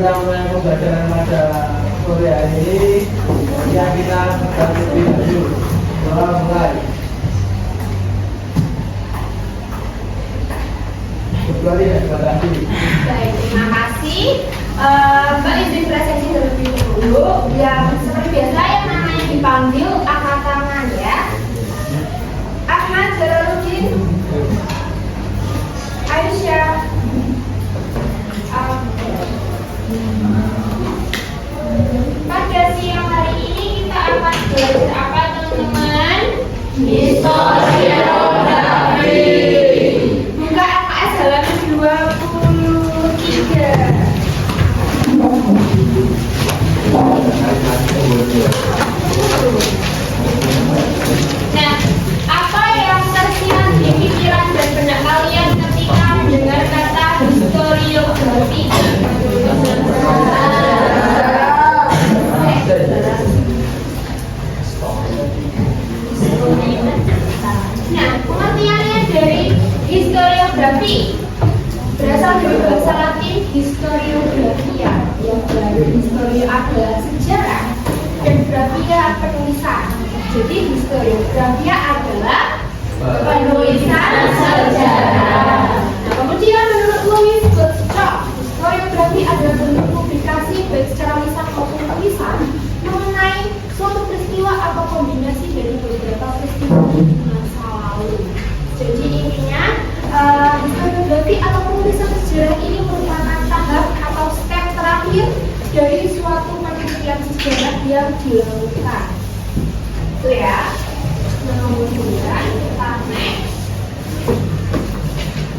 kita mulai pembelajaran pada sore hari ini. Ya, kita ganti dulu. Mulai. Baik, terima kasih. Mbak izin presentasi terlebih dahulu. Yang seperti biasa yang namanya dipanggil angkat tangan ya. Ahmad Jalaluddin, Aisyah, pada siang hari ini kita akan belajar apa teman-teman? Historiografi. Buka LKS halaman 23. Nah, apa yang tersirat di pikiran dan benak kalian ketika mendengar kata historiografi? Nah, pengertiannya dari historiografi berasal dari bahasa Latin historiografia, yang dari historia adalah sejarah dan grafia penulisan. Jadi historiografia adalah penulisan sejarah. Nah, kemudian menurut Louis Gottschalk, historiografi adalah bentuk publikasi baik secara lisan maupun tulisan mengenai suatu peristiwa atau kombinasi dari beberapa peristiwa di masa lalu. Jadi intinya historiografi atau penulisan sejarah ini merupakan tahap atau step terakhir dari suatu penelitian sejarah yang dilakukan. Itu ya. Nah, kemudian kita next.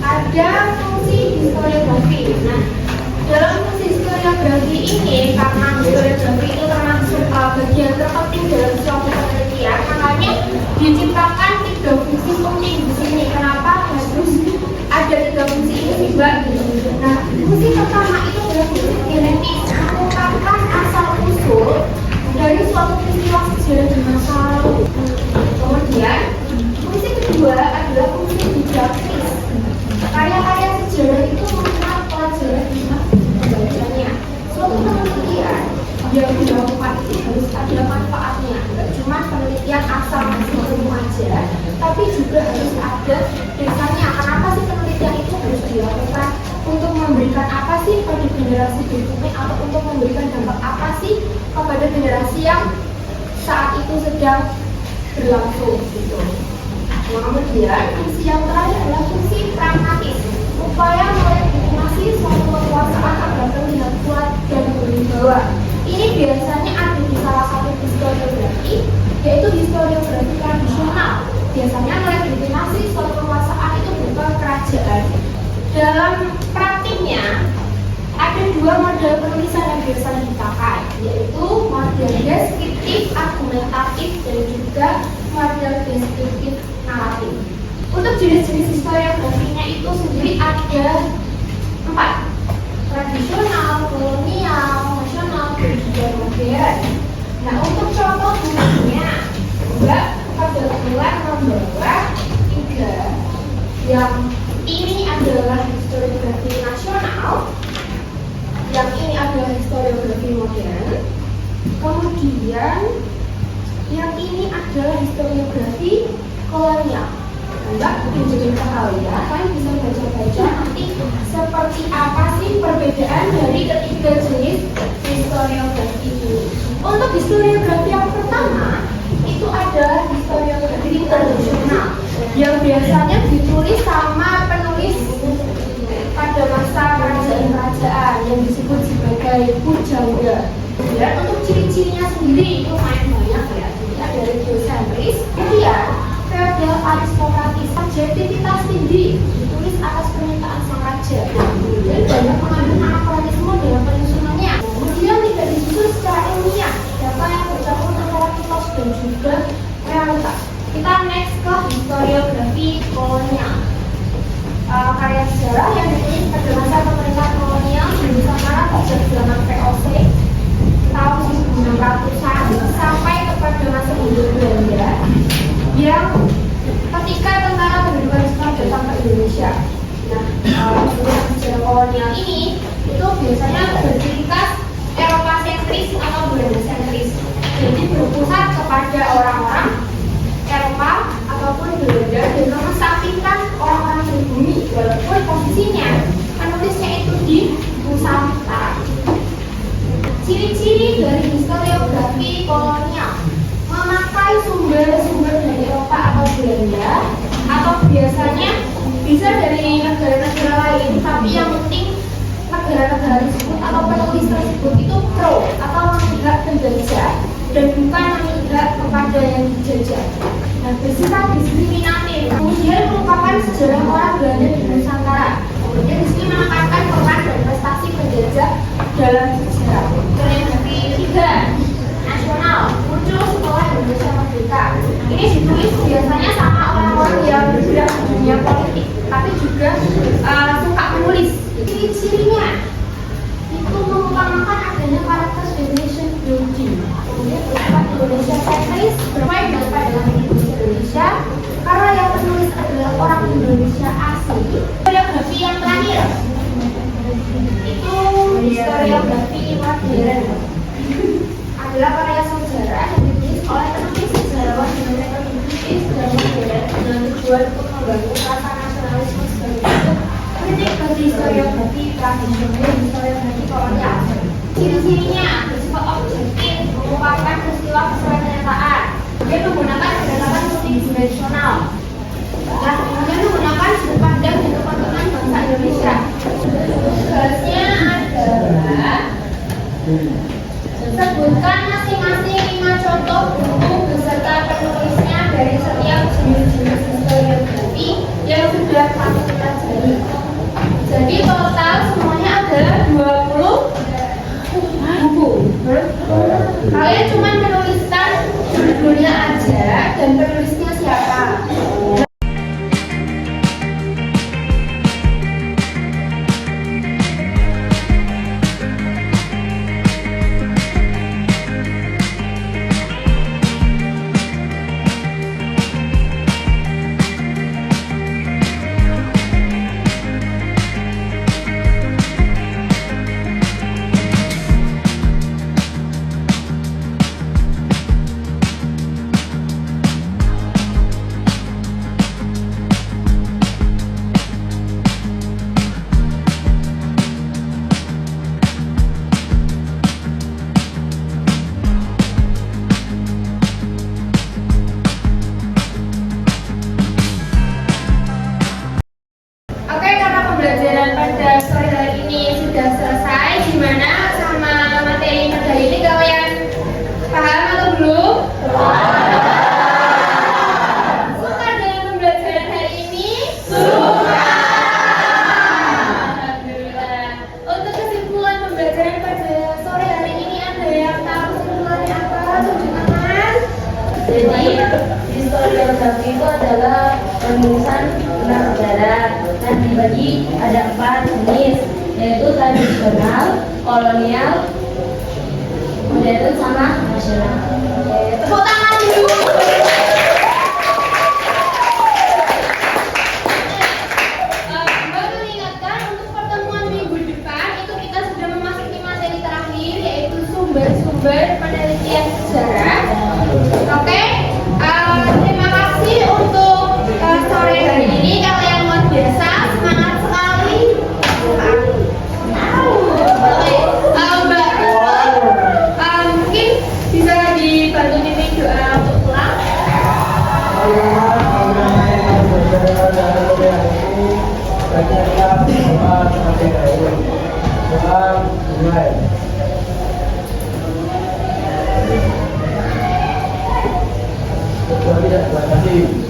Ada fungsi historiografi. Nah, dalam fungsi historiografi ini, karena historiografi itu termasuk bagian terpenting dalam suatu penelitian, makanya diciptakan 3 fungsi penting di sini. Kenapa harus ada 3 fungsi ini, Mbak? Nah, fungsi pertama itu adalah fungsi genetis, mengungkapkan asal usul dari suatu peristiwa sejarah di masa lalu. Kemudian, fungsi kedua adalah fungsi didaktis. Karya-karya sejarah itu merupakan pelajaran di pembacanya. Suatu penelitian yang dilakukan itu harus ada manfaatnya, tidak cuma penelitian asal ngasih ilmu aja, tapi juga harus ada desanya. Kenapa sih penelitian itu harus dilakukan? Untuk memberikan apa sih pada generasi berikutnya, atau untuk memberikan dampak apa sih kepada generasi yang saat itu sedang berlangsung gitu. Nah, kemudian fungsi yang terakhir adalah fungsi pragmatis, upaya melegitimasi suatu kekuasaan agar terlihat kuat dan berwibawa. Ini biasanya ada di salah satu historiografi, yaitu historiografi tradisional. Biasanya melegitimasi suatu kekuasaan itu berupa kerajaan. Dalam praktiknya ada 2 model penulisan yang biasa dipakai, yaitu model deskriptif argumentatif dan juga model deskriptif naratif. Untuk jenis-jenis historiografinya itu sendiri ada 4: tradisional, kolonial, nasional, dan juga modern. Nah, untuk contoh bukunya, Mbak kebetulan membawa 3. Yang ini adalah historiografi nasional, yang ini adalah historiografi modern, kemudian yang ini adalah historiografi kolonial. Mbak tunjukin ke kalian, kalian bisa baca-baca nanti seperti apa sih perbedaan dari ketiga jenis historiografi ini. Untuk historiografi yang pertama itu adalah historiografi tradisional, yang biasanya ditulis sama penulis pada masa kerajaan-kerajaan yang disebut sebagai pujangga. Dan untuk ciri-cirinya sendiri itu main banyak ya. Jadi ada religiosentris, kemudian feodal aristokratis, objektivitas tinggi, ditulis atas permintaan sang raja. Kemudian banyak mengandung anakronisme dalam penyusunannya. Kemudian tidak disusun secara ilmiah, data yang bercampur antara mitos dan juga realitas. Kita next ke historiografi kolonial. Karya sejarah yang ditulis pada masa pemerintahan kolonial di Nusantara sejak zaman VOC tahun 1600-an sampai kepada masa Hindia Belanda, yang ketika tentara kebebasan datang ke Indonesia. Nah, sejarah kolonial ini itu biasanya berciri khas Eropa sentris atau Belanda sentris. Jadi berpusat kepada orang-orang Eropa ataupun Belanda dan mengesampingkan orang-orang pribumi walaupun posisinya penulisnya itu di Nusantara. Ciri-ciri dari historiografi kolonial memakai sumber-sumber dari Eropa atau Belanda atau biasanya bisa dari negara-negara lain, tapi yang penting negara-negara tersebut atau penulis tersebut itu pro atau memihak penjajah dan bukan memihak kepada yang dijajah. Nah, bersifat diskriminatif. Kemudian merupakan sejarah orang Belanda di Nusantara. Kemudian di sini menekankan peran dan prestasi penjajah dalam sejarah. Historiografi tiga nasional muncul setelah Indonesia merdeka. Ini ditulis biasanya sama orang-orang yang bergerak di dunia politik, tapi juga suka menulis. Ciri-cirinya itu mengutamakan adanya karakter definition building. Kemudian bersifat Indonesia sentris, bermain dengan pandangan Indonesia karena yang penulis adalah orang Indonesia asli. Historiografi yang terakhir itu historiografi modern, adalah karya sejarah yang ditulis oleh penulis sejarawan dengan metode sejarah modern dengan tujuan untuk membangun rasa nasionalisme sebagai kritik bagi historiografi tradisional dan historiografi kolonial. Ciri-cirinya bersifat objektif, mengungkapkan peristiwa sesuai kenyataan. Dia menggunakan pendekatan multidimensional. Nah, kemudian menggunakan sudut pandang dan kepentingan bangsa Indonesia. Tugasnya adalah sebutkan masing-masing 5 contoh buku beserta penulisnya dari setiap jenis-jenis historiografi yang sudah kami pelajari. Jadi total semuanya ada 20 buku. Kalian cuma menuliskan judulnya aja dan penulisnya siapa. Pembelajaran pada sore hari ini sudah selesai. Gimana sama materi pada ini, kalian paham atau belum? Suka dengan pembelajaran hari ini? Suka. Alhamdulillah. Untuk kesimpulan pembelajaran pada sore hari ini, ada yang tahu kesimpulannya apa? Tunjuk tangan. Jadi, historiografi itu adalah penulisan tentang sejarah. Nah, dibagi ada 4 jenis, yaitu tradisional, kolonial, modern, sama nasional. Tepuk tangan dulu. Baru ingatkan untuk pertemuan minggu depan itu kita sudah memasuki materi terakhir, yaitu sumber-sumber penelitian sejarah. Oke, terima kasih untuk sore hari ini. Kalian luar biasa, semangat sekali. Mbak, mungkin bisa dibantu pimpin doa untuk pulang. Terima kasih.